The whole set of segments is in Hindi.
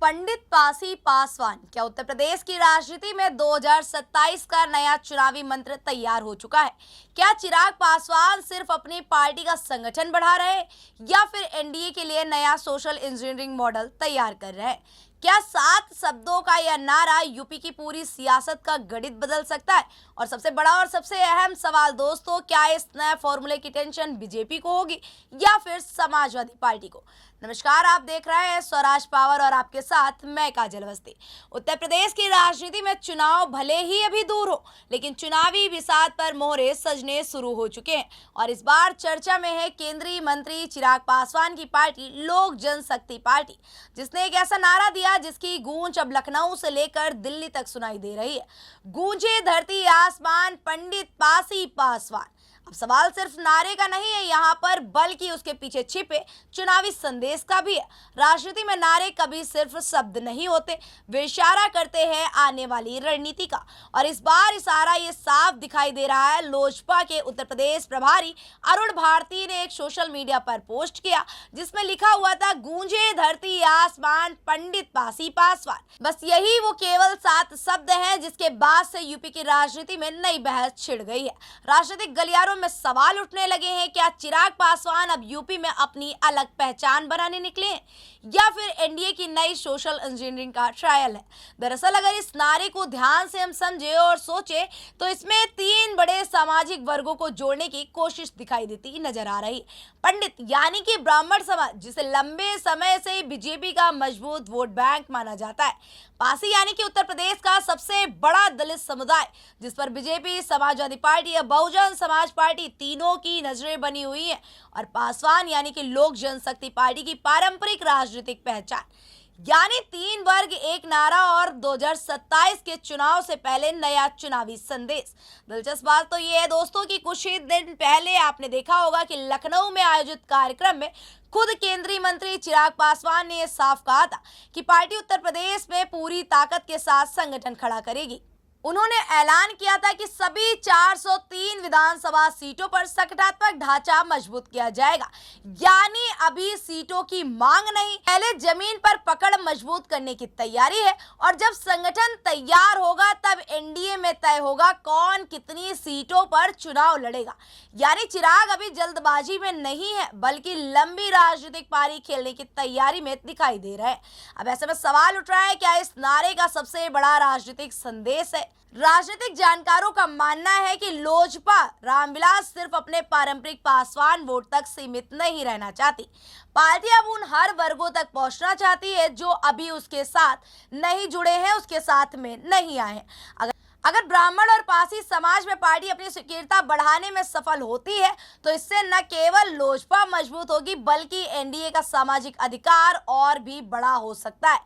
पंडित पासी पासवान, क्या उत्तर प्रदेश की राजनीति में 2027 का नया चुनावी मंत्र तैयार हो चुका है? क्या चिराग पासवान सिर्फ अपनी पार्टी का संगठन बढ़ा रहे हैं या फिर एनडीए के लिए नया सोशल इंजीनियरिंग मॉडल तैयार कर रहे हैं? क्या 7 शब्दों का यह नारा यूपी की पूरी सियासत का गणित बदल सकता है? और सबसे बड़ा और सबसे अहम सवाल दोस्तों, क्या इस नए फॉर्मूले की टेंशन बीजेपी को होगी या फिर समाजवादी पार्टी को? नमस्कार, आप देख रहे हैं स्वराज पावर और आपके साथ मैं काजल अवस्थी। उत्तर प्रदेश की राजनीति में चुनाव भले ही अभी दूर हो, लेकिन चुनावी बिसात पर मोहरे सजने शुरू हो चुके हैं और इस बार चर्चा में है केंद्रीय मंत्री चिराग पासवान की पार्टी लोक जनशक्ति पार्टी, जिसने एक ऐसा नारा दिया जिसकी गूंज अब लखनऊ से लेकर दिल्ली तक सुनाई दे रही है। गूंजे धरती आसमान, पंडित पासी पासवान। अब सवाल सिर्फ नारे का नहीं है यहाँ पर, बल्कि उसके पीछे छिपे चुनावी संदेश का भी है। राजनीति में नारे कभी सिर्फ शब्द नहीं होते, वे इशारा करते हैं आने वाली रणनीति का। और इस बार इशारा ये साफ दिखाई दे रहा है। लोजपा के उत्तर प्रदेश प्रभारी अरुण भारती ने एक सोशल मीडिया पर पोस्ट किया जिसमें लिखा हुआ था, गूंजे धरती आसमान, पंडित पासी पासवान। बस यही वो केवल 7 शब्द हैं जिसके बाद से यूपी की राजनीति में नई बहस छिड़ गई है। राजनीतिक गलियारों में सवाल उठने लगे हैं, क्या चिराग पासवान अब यूपी में अपनी अलग पहचान बनाने निकले हैं या फिर एनडीए की नई सोशल इंजीनियरिंग का ट्रायल है? दरअसल अगर इस नारे को ध्यान से हम समझे और सोचे तो इसमें 3 बड़े सामाजिक वर्गों को जोड़ने की कोशिश दिखाई देती नजर आ रही। पंडित यानी कि ब्राह्मण समाज, जिसे लंबे समय से बीजेपी का मजबूत वोट बैंक माना जाता है। पासी यानी कि उत्तर प्रदेश का सबसे बड़ा दलित समुदाय, जिस पर बीजेपी, समाजवादी पार्टी या बहुजन समाज पार्टी तीनों की नजरें बनी हुई हैं। और पासवान यानी कि लोक जनशक्ति पार्टी की पारंपरिक राजनीतिक पहचान। यानी 3 वर्ग, एक नारा और 2027 के चुनाव से पहले नया चुनावी संदेश। दिलचस्प बात तो ये है दोस्तों कि कुछ ही दिन पहले आपने देखा होगा कि लखनऊ में आयोजित कार्यक्रम में खुद केंद्रीय मंत्री चिराग पासवान ने साफ कहा था कि पार्टी उत्तर प्रदेश में पूरी ताकत के साथ संगठन खड़ा करेगी। उन्होंने ऐलान किया था कि सभी 403 विधानसभा सीटों पर संगठनात्मक ढांचा मजबूत किया जाएगा। यानी अभी सीटों की मांग नहीं, पहले जमीन पर पकड़ मजबूत करने की तैयारी है और जब संगठन तैयार होगा तब एनडीए में तय होगा कौन कितनी सीटों पर चुनाव लड़ेगा। यानी चिराग अभी जल्दबाजी में नहीं है, बल्कि लंबी राजनीतिक पारी खेलने की तैयारी में दिखाई दे रहे हैं। अब ऐसे में सवाल उठ रहा है, क्या इस नारे का सबसे बड़ा राजनीतिक संदेश है? राजनीतिक जानकारों का मानना है कि लोजपा रामविलास सिर्फ अपने पारंपरिक पासवान वोट तक सीमित नहीं रहना चाहती। पार्टी अब उन हर वर्गों तक पहुंचना चाहती है जो अभी उसके साथ नहीं जुड़े हैं, उसके साथ में नहीं आए हैं। अगर ब्राह्मण और पासी समाज में पार्टी अपनी स्वीकृतता बढ़ाने में सफल होती है तो इससे न केवल लोजपा मजबूत होगी, बल्कि एनडीए का सामाजिक अधिकार और भी बड़ा हो सकता है।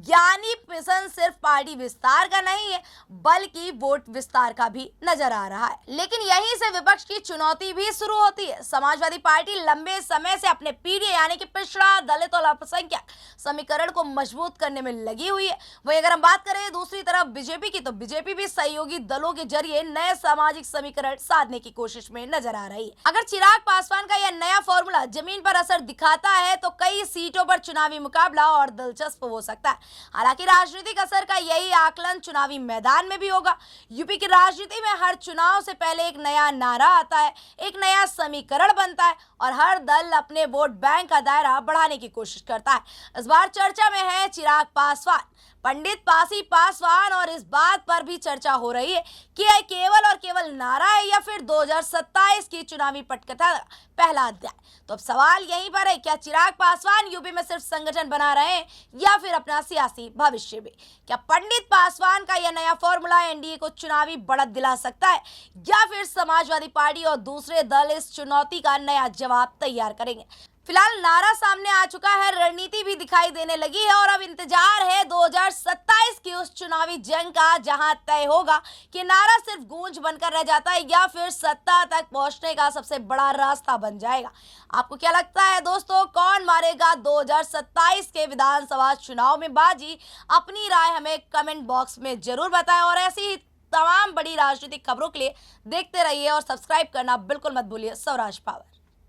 यानी मिशन सिर्फ पार्टी विस्तार का नहीं है, बल्कि वोट विस्तार का भी नजर आ रहा है। लेकिन यहीं से विपक्ष की चुनौती भी शुरू होती है। समाजवादी पार्टी लंबे समय से अपने पीढ़ी यानी कि पिछड़ा, दलित और अल्पसंख्यक समीकरण को मजबूत करने में लगी हुई है। वही अगर हम बात करें दूसरी तरफ बीजेपी की, तो बीजेपी भी सहयोगी दलों के जरिए नए सामाजिक समीकरण साधने की कोशिश में नजर आ रही है। अगर चिराग पासवान का यह नया फॉर्मूला जमीन पर असर दिखाता है तो कई सीटों पर चुनावी मुकाबला और दिलचस्प हो सकता है। हालांकि राजनीतिक असर का यही आकलन चुनावी मैदान में भी होगा। यूपी की राजनीति में हर चुनाव से पहले एक नया नारा आता है, एक नया समीकरण बनता है और हर दल अपने वोट बैंक का दायरा बढ़ाने की कोशिश करता है। इस बार चर्चा में है चिराग पासवान, पंडित पासी पासवान, और इस बात पर भी चर्चा हो रही है कि यह केवल और केवल नारा है या फिर 2027 की चुनावी पटकथा पहला अध्याय। तो अब सवाल यहीं पर है, क्या चिराग पासवान यूपी में सिर्फ संगठन बना रहे हैं या फिर अपना सियासी भविष्य भी? क्या पंडित पासवान का यह नया फॉर्मूला एनडीए को चुनावी बढ़त दिला सकता है या फिर समाजवादी पार्टी और दूसरे दल इस चुनौती का नया जवाब तैयार करेंगे? फिलहाल नारा सामने आ चुका है, रणनीति भी दिखाई देने लगी है और अब इंतजार है 2027 की उस चुनावी जंग का, जहां तय होगा कि नारा सिर्फ गूंज बनकर रह जाता है या फिर सत्ता तक पहुंचने का सबसे बड़ा रास्ता बन जाएगा। आपको क्या लगता है दोस्तों, कौन मारेगा 2027 के विधानसभा चुनाव में बाजी? अपनी राय हमें कमेंट बॉक्स में जरूर बताएं और ऐसी ही तमाम बड़ी राजनीतिक खबरों के लिए देखते रहिए और सब्सक्राइब करना बिल्कुल मत भूलिए स्वराज पावर।